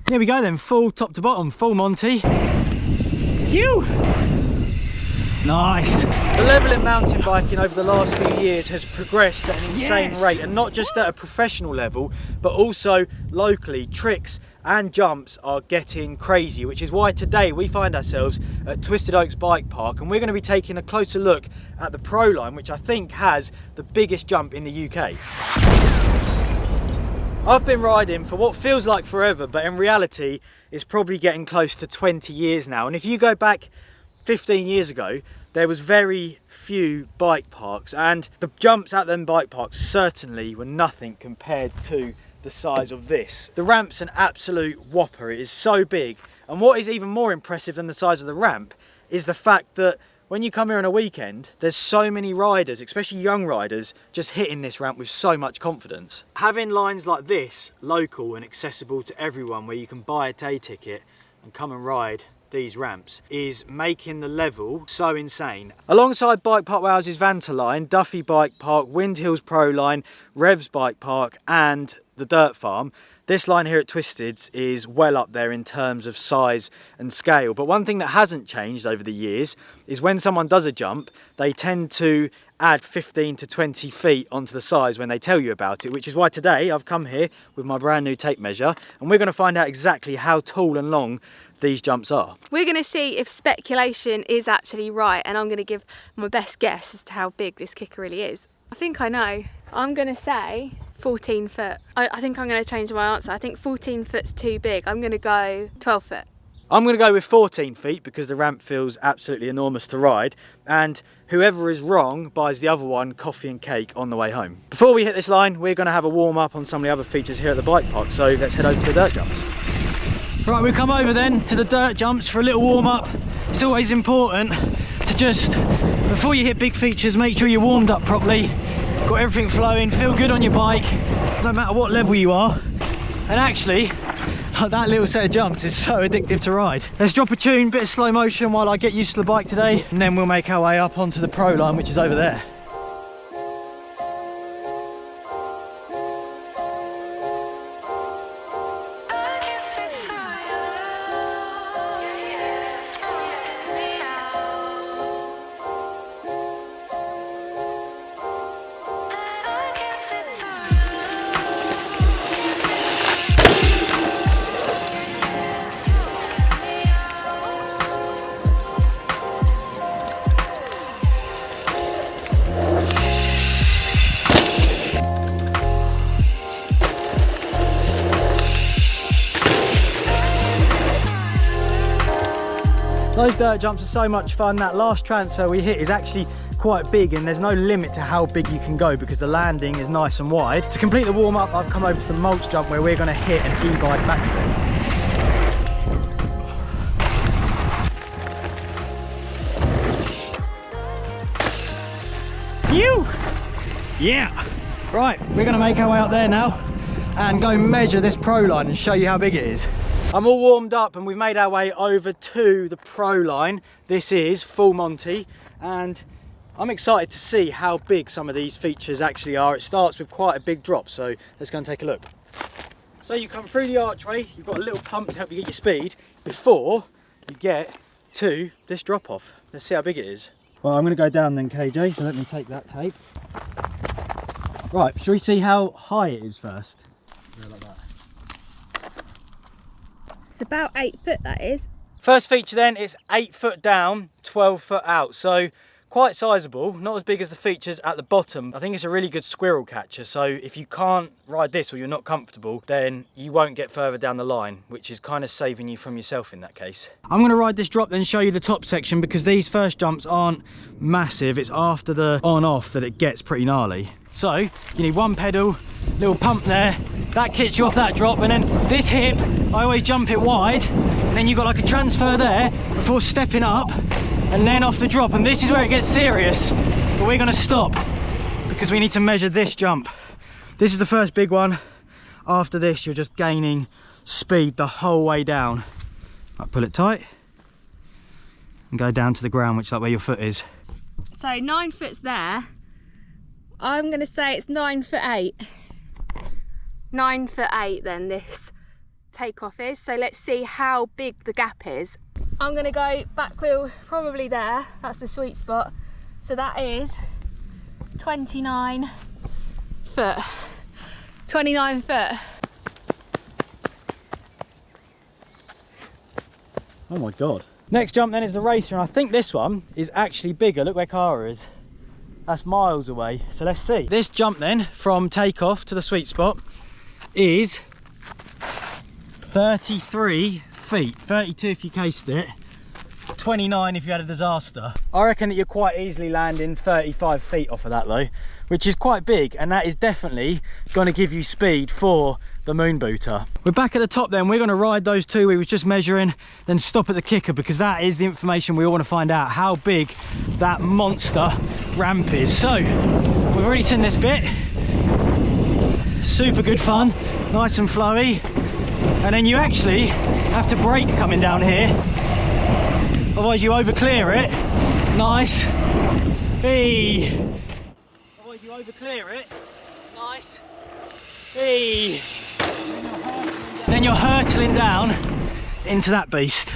Here we go then, full top to bottom, full Monty. Phew! Nice. The level in mountain biking over the last few years has progressed at an insane rate, and not just at a professional level, but also locally. Tricks and jumps are getting crazy, which is why today we find ourselves at Twisted Oaks Bike Park, and we're going to be taking a closer look at the Pro Line, which I think has the biggest jump in the UK. I've been riding for what feels like forever, but in reality it's probably getting close to 20 years now. And if you go back 15 years ago, there was very few bike parks, and the jumps at them bike parks certainly were nothing compared to the size of this. The ramp's an absolute whopper. It is so big, and what is even more impressive than the size of the ramp is the fact that when you come here on a weekend, there's so many riders, especially young riders, just hitting this ramp with so much confidence. Having lines like this, local and accessible to everyone, where you can buy a day ticket and come and ride these ramps, is making the level so insane. Alongside Bike Park Wales's Vanta line, DYFI Bike Park, Wind Hills Pro Line, Revs Bike Park and the Dirt Farm, this line here at Twisted's is well up there in terms of size and scale. But one thing that hasn't changed over the years is when someone does a jump, they tend to add 15 to 20 feet onto the size when they tell you about it, which is why today I've come here with my brand new tape measure, and we're going to find out exactly how tall and long these jumps are. We're going to see if speculation is actually right, and I'm going to give my best guess as to how big this kicker really is. I think I know. I'm going to say 14 foot. I think I'm going to change my answer. I think 14 foot's too big. I'm going to go 12 foot. I'm going to go with 14 feet because the ramp feels absolutely enormous to ride, and whoever is wrong buys the other one coffee and cake on the way home. Before we hit this line, we're going to have a warm up on some of the other features here at the bike park, so let's head over to the dirt jumps. Right, we've come over then to the dirt jumps for a little warm up. It's always important to just, before you hit big features, make sure you're warmed up properly, got everything flowing, feel good on your bike, no matter what level you are. And actually, that little set of jumps is so addictive to ride. Let's drop a tune, bit of slow motion while I get used to the bike today, and then we'll make our way up onto the Pro Line, which is over there. Those dirt jumps are so much fun. That last transfer we hit is actually quite big, and there's no limit to how big you can go because the landing is nice and wide. To complete the warm up, I've come over to the mulch jump where we're going to hit an e-bike backflip. Phew! Yeah! Right, we're going to make our way up there now and go measure this Pro Line and show you how big it is. I'm all warmed up and we've made our way over to the Pro Line. This is full Monty, and I'm excited to see how big some of these features actually are. It starts with quite a big drop, so let's go and take a look. So you come through the archway, you've got a little pump to help you get your speed before you get to this drop off. Let's see how big it is. Well, I'm going to go down then, KJ, so let me take that tape. Right, shall we see how high it is first? Yeah, like that. It's about 8 foot, that is. First feature then, it's 8 foot down, 12 foot out. So quite sizable, not as big as the features at the bottom. I think it's a really good squirrel catcher. So if you can't ride this or you're not comfortable, then you won't get further down the line, which is kind of saving you from yourself in that case. I'm going to ride this drop then show you the top section because these first jumps aren't massive. It's after the on-off that it gets pretty gnarly. So you need one pedal, little pump there, that kicks you off that drop, and then this hip, I always jump it wide, and then you've got like a transfer there before stepping up, and then off the drop, and this is where it gets serious, but we're going to stop because we need to measure this jump. This is the first big one. After this, you're just gaining speed the whole way down. Right, pull it tight and go down to the ground, which is like where your foot is. So 9 foot's there. I'm going to say it's 9 foot 8. 9 foot 8 then, this takeoff is, so let's see how big the gap is. I'm gonna go back wheel probably there, that's the sweet spot. So that is 29 foot. 29 foot. Oh my God. Next jump then is the racer, and I think this one is actually bigger. Look where Cara is. That's miles away. So let's see. This jump then from takeoff to the sweet spot is 33 feet. 32 if you cased it. 29 if you had a disaster. I reckon that you're quite easily landing 35 feet off of that though, which is quite big, and that is definitely going to give you speed for the moon booter. We're back at the top then. We're going to ride those two we were just measuring, then stop at the kicker, because that is the information we all want to find out, how big that monster ramp is. So we've already seen this bit. Super good fun, nice and flowy, and then you actually have to brake coming down here, otherwise you overclear it. Nice. Hey. Otherwise you overclear it. Nice. Hey. Then you're hurtling down into that beast.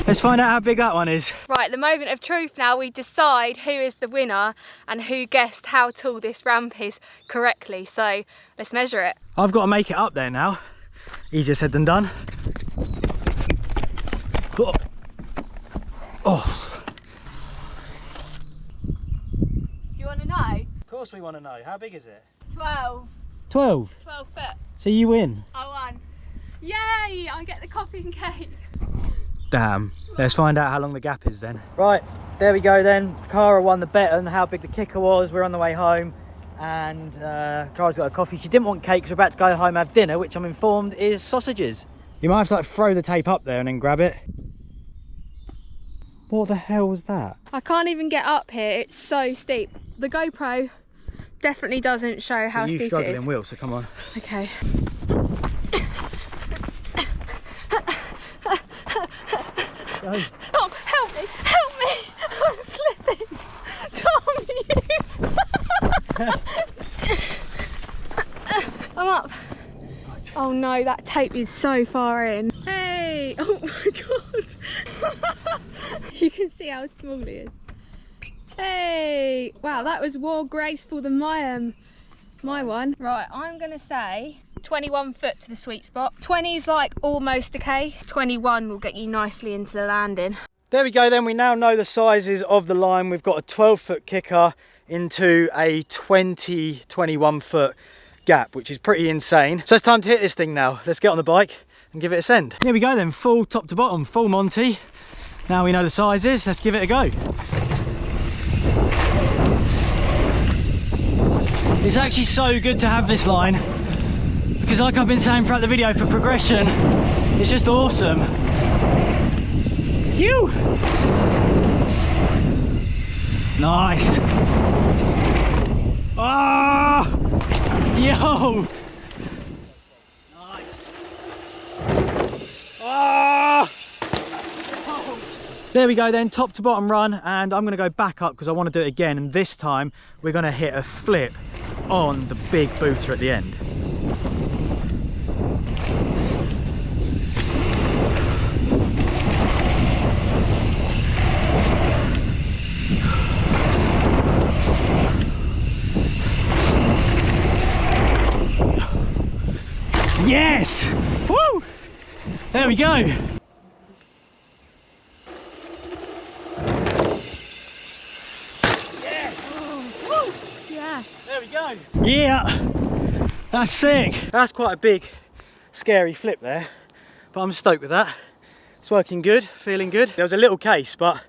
Let's find out how big that one is. Right, the moment of truth now. We decide who is the winner and who guessed how tall this ramp is correctly. So let's measure it. I've got to make it up there now. Easier said than done. Oh. Oh. Do you want to know? Of course we want to know. How big is it? 12. 12? 12 foot. So you win. I won. Yay! I get the coffee and cake. Damn. Let's find out how long the gap is then. Right, there we go then. Cara won the bet on how big the kicker was. We're on the way home, and Cara's got a coffee. She didn't want cake, so we're about to go home and have dinner, which I'm informed is sausages. You might have to like throw the tape up there and then grab it. What the hell was that? I can't even get up here. It's so steep. The GoPro definitely doesn't show how steep it is. You struggling, Will, so come on. Okay. Go. Tom, help me! Help me! I'm slipping! Tom, you! I'm up. Oh no, that tape is so far in. Hey! Oh my God! You can see how small it is. Hey! Wow, that was more graceful than my one. Right, I'm gonna say 21 foot to the sweet spot. 20 is like almost okay. 21 will get you nicely into the landing. There we go then. We now know the sizes of the line. We've got a 12-foot kicker into a 21 foot gap, which is pretty insane. So it's time to hit this thing now. Let's get on the bike and give it a send. Here we go then, full top to bottom, full Monty. Now we know the sizes, let's give it a go. It's actually so good to have this line, because like I've been saying throughout the video, for progression, it's just awesome. Phew! Nice. Ah! Yo! Nice. Ah! There we go then, top to bottom run, and I'm gonna go back up because I want to do it again, and this time we're gonna hit a flip on the big booter at the end. Yes! Woo! There we go. There we go. Yeah, that's sick. That's quite a big, scary flip there, but I'm stoked with that. It's working good, feeling good. There was a little case, but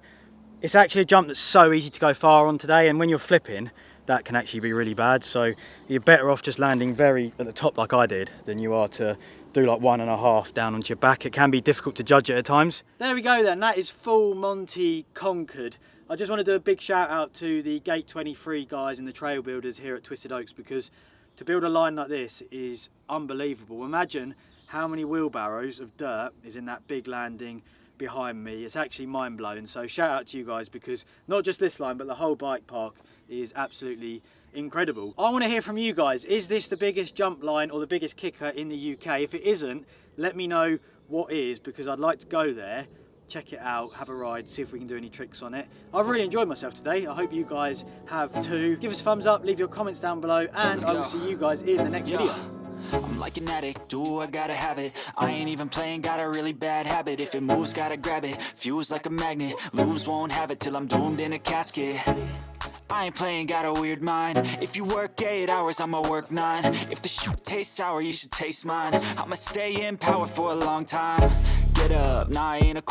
it's actually a jump that's so easy to go far on today, and when you're flipping, that can actually be really bad. So you're better off just landing very at the top like I did than you are to do like 1.5 down onto your back. It can be difficult to judge it at times. There we go then, that is full Monty conquered. I just want to do a big shout out to the Gate 23 guys and the trail builders here at Twisted Oaks, because to build a line like this is unbelievable. Imagine how many wheelbarrows of dirt is in that big landing behind me. It's actually mind blowing. So shout out to you guys, because not just this line but the whole bike park is absolutely incredible. I want to hear from you guys. Is this the biggest jump line or the biggest kicker in the UK? If it isn't, let me know what is, because I'd like to go there, check it out, have a ride, see if we can do any tricks on it. I've really enjoyed myself today. I hope you guys have too. Give us a thumbs up, leave your comments down below, and I will see you guys in the next video. I'm like an addict, do I gotta have it. I ain't even playing, got a really bad habit. If it moves, gotta grab it, fuse like a magnet. Lose, won't have it till I'm doomed in a casket. I ain't playing, got a weird mind. If you work 8 hours, I'ma work 9. If the shit tastes sour, you should taste mine. I'ma stay in power for a long time. Get up, nah, I ain't a